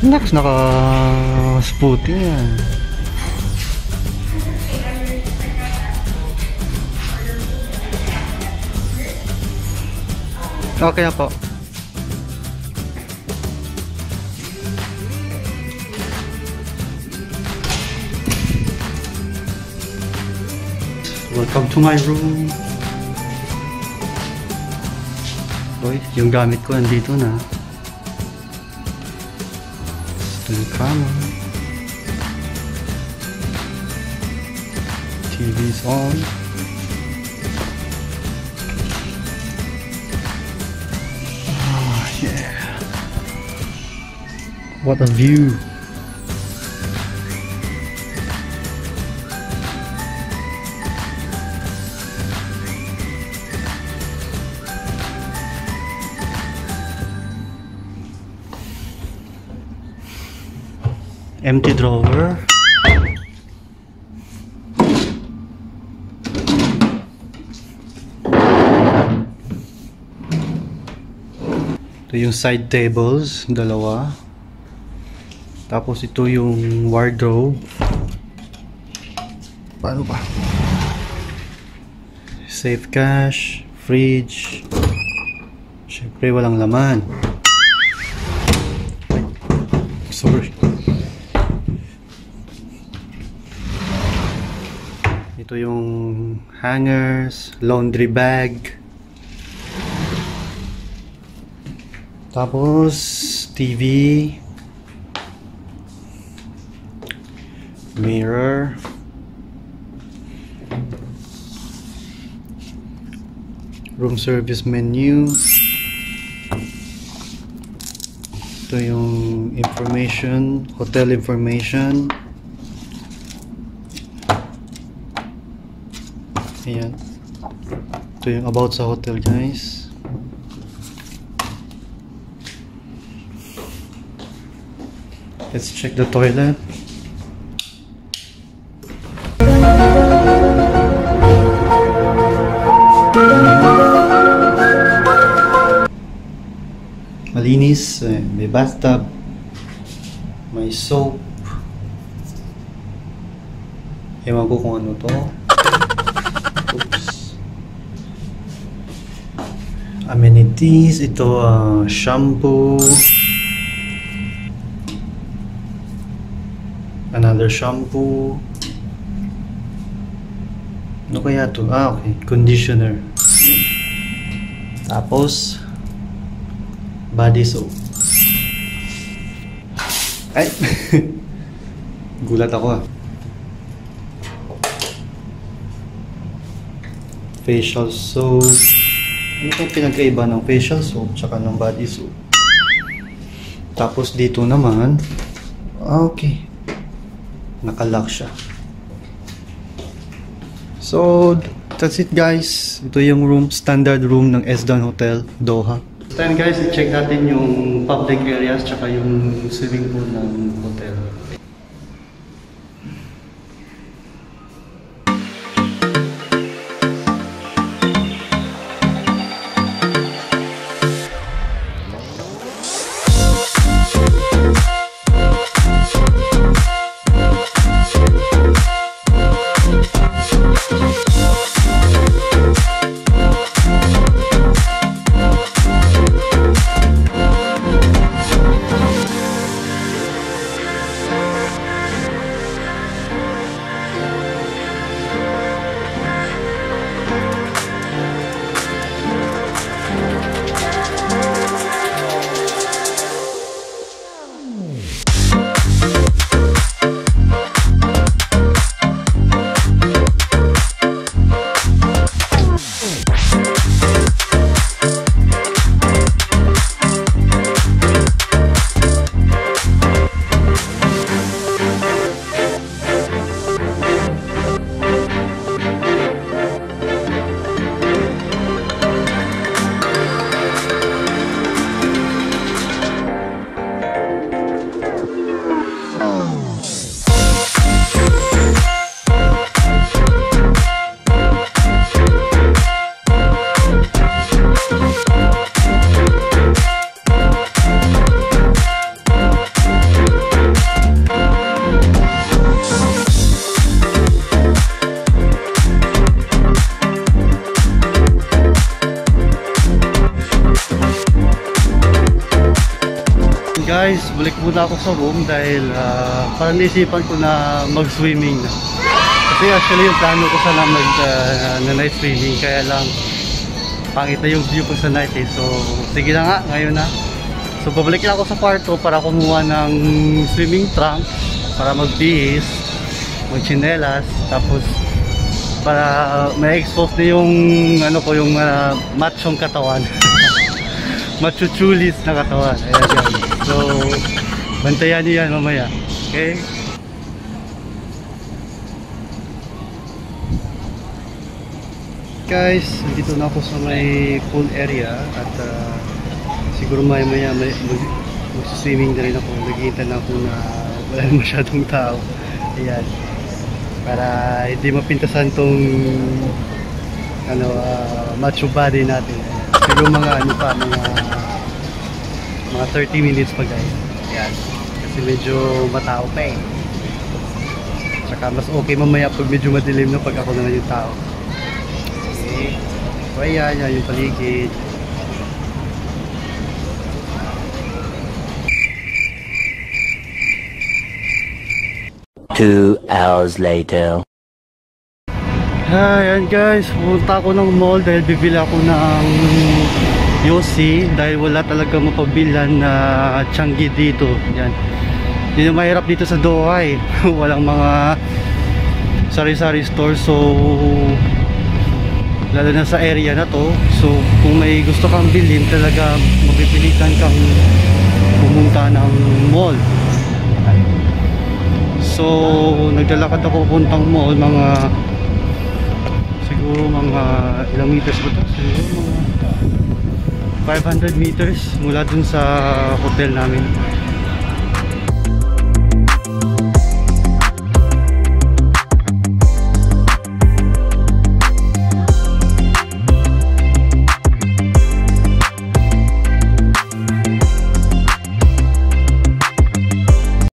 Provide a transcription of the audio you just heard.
Naks, naka-spooting yan. Okay na po. Welcome to my room. Uy, yung gamit ko nandito na. Ito yung kama. TV's on. Oh, yeah. What a view. Empty drawer. Ito yung side tables, dalawa. Tapos ito yung wardrobe. Paano ba? Safe cash, fridge. Siyempre walang laman. Sorry. Ito yung hangers, laundry bag. Tapos TV, mirror, room service menu. Ito yung information, hotel information. Ayan. Ito yung about sa hotel, guys. Let's check the toilet. Malinis. May bathtub. May soap. Ewan ko kung ano to. Oops. Amenities, ito shampoo, another shampoo. Ano kaya to? Okay, conditioner. Tapos body soap. Ay, gulat ako. Facial soap. Ano kung pinagkaiba ng facial soap tsaka ng body soap? Tapos dito naman, okay, nakalock siya. So that's it, guys. Ito yung room, standard room ng Ezdan Hotel, Doha. Then guys, i-check natin yung public areas tsaka yung swimming pool ng hotel. guys, balik muna ako sa room dahil parang naisipan ko na mag-swimming na. Kasi actually yung plano ko sana na night swimming, kaya lang pangit na yung view ko sa night eh. So sige na nga, ngayon na. So babalik na ako sa kwarto para kumuha ng swimming trunk para magbihis, magchinelas, tapos para ma-expose na yung ano ko, yung machong katawan. Machuchulis na katawan. Ayan guys. So bantayan niyo yan mamaya. Okay? Guys, dito na ako sa may pool area at siguro maya mag-swimming na rin ako. Naghihintay na ako na wala masyadong tao. Ayan. Para hindi mapintasan tong ano, macho body natin. Siguro mga ano pa, mga 30 minutes pa guys. Ayan. Kasi medyo matao pa eh. Saka mas okay mamaya pag medyo madilim na pag ako naman yung tao. Okay. So ayan, yan yung paligid. Two hours later. Ayan guys, pumunta ako ng mall dahil bibili ako ng Yossi dahil wala talaga mapabilan na Changi dito. Yan. Yun yung mahirap dito sa Doha eh. Walang mga sari-sari store, so lalo na sa area na to. So kung may gusto kang bilhin, talaga mapipilitan kang pumunta ng mall. So naglalakad ako puntang mall, siguro mga ilang meters ba ito? Siguro mga 500 meters mula dun sa hotel namin.